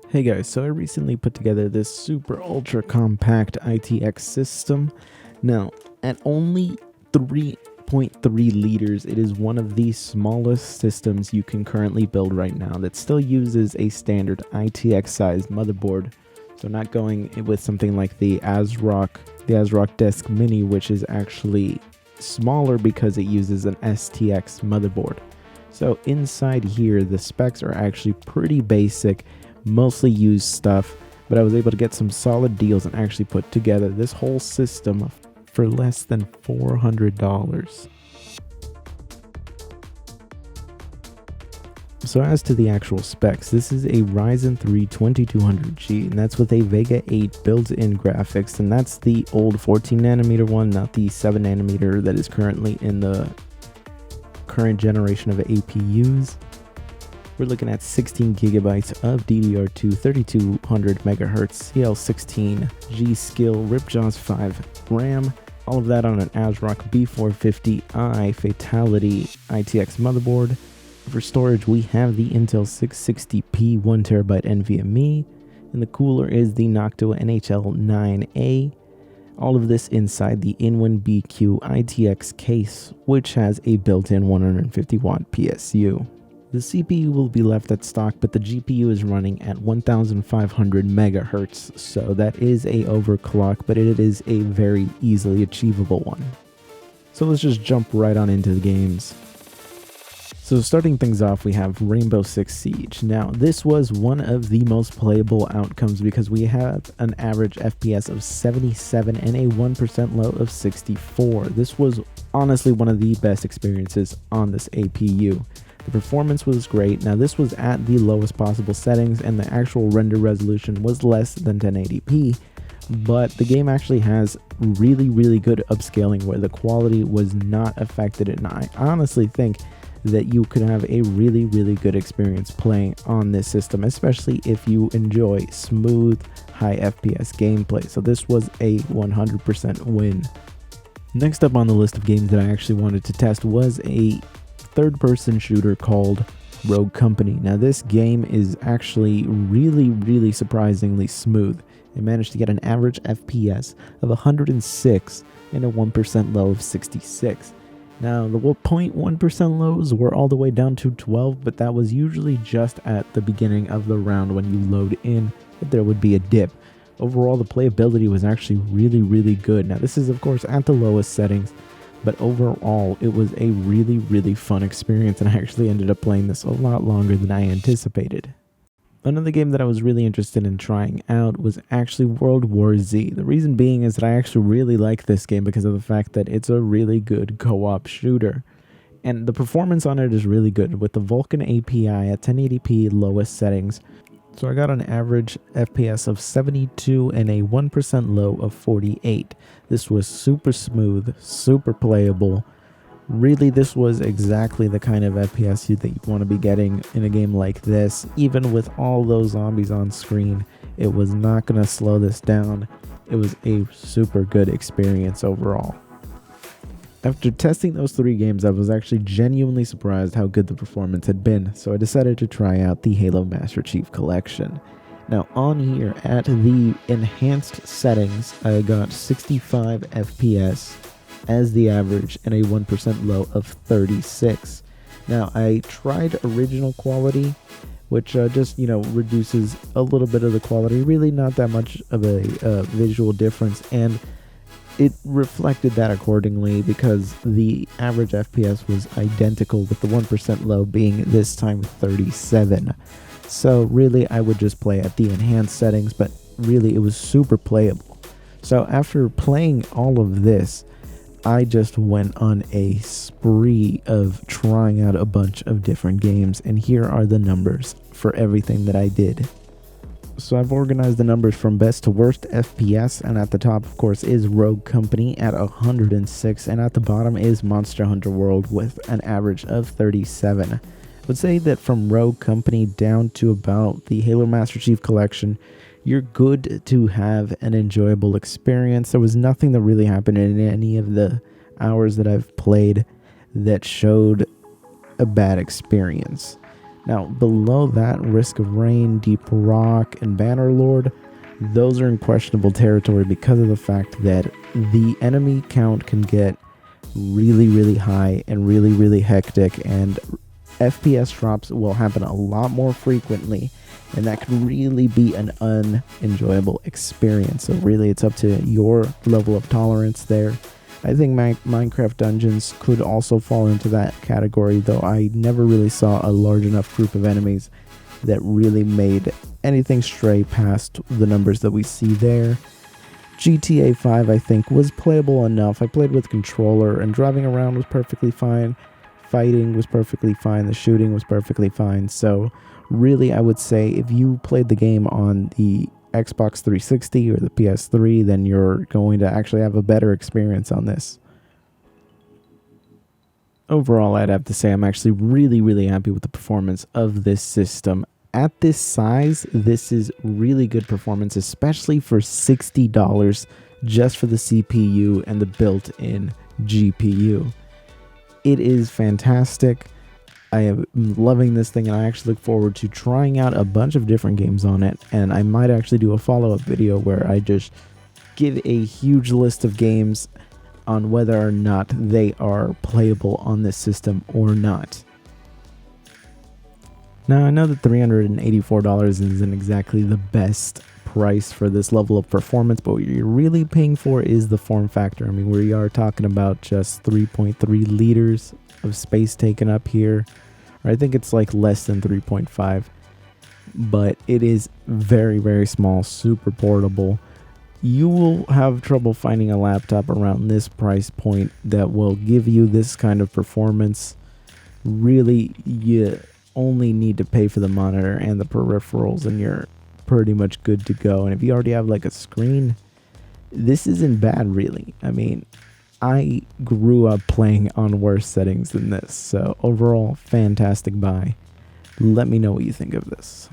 Hey guys, so I recently put together this super ultra compact ITX system. Now, at only 3.3 liters, it is one of the smallest systems you can currently build right now that still uses a standard ITX sized motherboard. So not going with something like the ASRock Desk Mini, which is actually smaller because it uses an STX motherboard. So inside here, the specs are actually pretty basic, mostly used stuff, but I was able to get some solid deals and actually put together this whole system for less than $400. So as to the actual specs, this is a Ryzen 3 2200G, and that's with a Vega 8 built-in graphics, and that's the old 14 nanometer one, not the 7 nanometer that is currently in the current generation of APUs. We're looking at 16 gigabytes of DDR2 3200 megahertz CL16 G-Skill Ripjaws 5 RAM. All of that on an ASRock B450i Fatality ITX motherboard. For storage, we have the Intel 660p 1TB NVMe, and the cooler is the Noctua NHL9A. All of this inside the InWin BQ ITX case, which has a built-in 150 watt PSU. The CPU will be left at stock, but the GPU is running at 1500 megahertz, so that is a overclock, but it is a very easily achievable one. So let's just jump right on into the games. So starting things off, we have Rainbow Six Siege. Now, this was one of the most playable outcomes because we have an average FPS of 77 and a 1% low of 64. This was honestly one of the best experiences on this APU. The performance was great. Now, this was at the lowest possible settings, and the actual render resolution was less than 1080p, but the game actually has really good upscaling where the quality was not affected, and I honestly think that you could have a really good experience playing on this system, especially if you enjoy smooth, high FPS gameplay. So this was a 100% win. Next up on the list of games that I actually wanted to test was a third-person shooter called Rogue Company. Now this game is actually really surprisingly smooth. It managed to get an average FPS of 106 and a 1% low of 66. Now, the 0.1% lows were all the way down to 12, but that was usually just at the beginning of the round when you load in, that there would be a dip. Overall, the playability was actually really good. Now, this is, of course, at the lowest settings, but overall, it was a really fun experience, and I actually ended up playing this a lot longer than I anticipated. Another game that I was really interested in trying out was actually World War Z. The reason being is that I actually really like this game because of the fact that it's a really good co-op shooter. And the performance on it is really good with the Vulkan API at 1080p lowest settings. So I got an average FPS of 72 and a 1% low of 48. This was super smooth, super playable. Really, this was exactly the kind of FPS that you want to be getting in a game like this. Even with all those zombies on screen, it was not going to slow this down. It was a super good experience overall. After testing those 3 games, I was actually genuinely surprised how good the performance had been, so I decided to try out the Halo Master Chief Collection. Now on here, at the enhanced settings, I got 65 FPS as the average and a 1% low of 36. Now I tried original quality, which just reduces a little bit of the quality, really not that much of a visual difference, and it reflected that accordingly because the average FPS was identical, with the 1% low being this time 37. So really I would just play at the enhanced settings, but really it was super playable. So after playing all of this, I just went on a spree of trying out a bunch of different games, and here are the numbers for everything that I did. So I've organized the numbers from best to worst FPS, and at the top, of course, is Rogue Company at 106, and at the bottom is Monster Hunter World with an average of 37. I would say that from Rogue Company down to about the Halo Master Chief Collection, you're good to have an enjoyable experience. There was nothing that really happened in any of the hours that I've played that showed a bad experience. Now, below that, Risk of Rain, Deep Rock, and Bannerlord, those are in questionable territory because of the fact that the enemy count can get really, really high and really, really hectic, and FPS drops will happen a lot more frequently, and that can really be an unenjoyable experience. So really, it's up to your level of tolerance there. I think Minecraft Dungeons could also fall into that category, though I never really saw a large enough group of enemies that really made anything stray past the numbers that we see there. GTA 5, I think, was playable enough. I played with controller, and driving around was perfectly fine. Fighting was perfectly fine. The shooting was perfectly fine. So really, I would say if you played the game on the Xbox 360 or the PS3, then you're going to actually have a better experience on this. Overall, I'd have to say I'm actually really, really happy with the performance of this system. At this size, this is really good performance, especially for $60 just for the CPU and the built-in GPU. It is fantastic. I am loving this thing, and I actually look forward to trying out a bunch of different games on it, and I might actually do a follow-up video where I just give a huge list of games on whether or not they are playable on this system or not. Now, I know that $384 isn't exactly the best price for this level of performance, but what you're really paying for is the form factor. I mean, we are talking about just 3.3 liters of space taken up here. Or I think it's like less than 3.5, but it is very, very small, super portable. You will have trouble finding a laptop around this price point that will give you this kind of performance. Really, you only need to pay for the monitor and the peripherals, and you're pretty much good to go. And if you already have like a screen, this isn't bad, really. I mean, I grew up playing on worse settings than this, so overall, fantastic buy. Let me know what you think of this.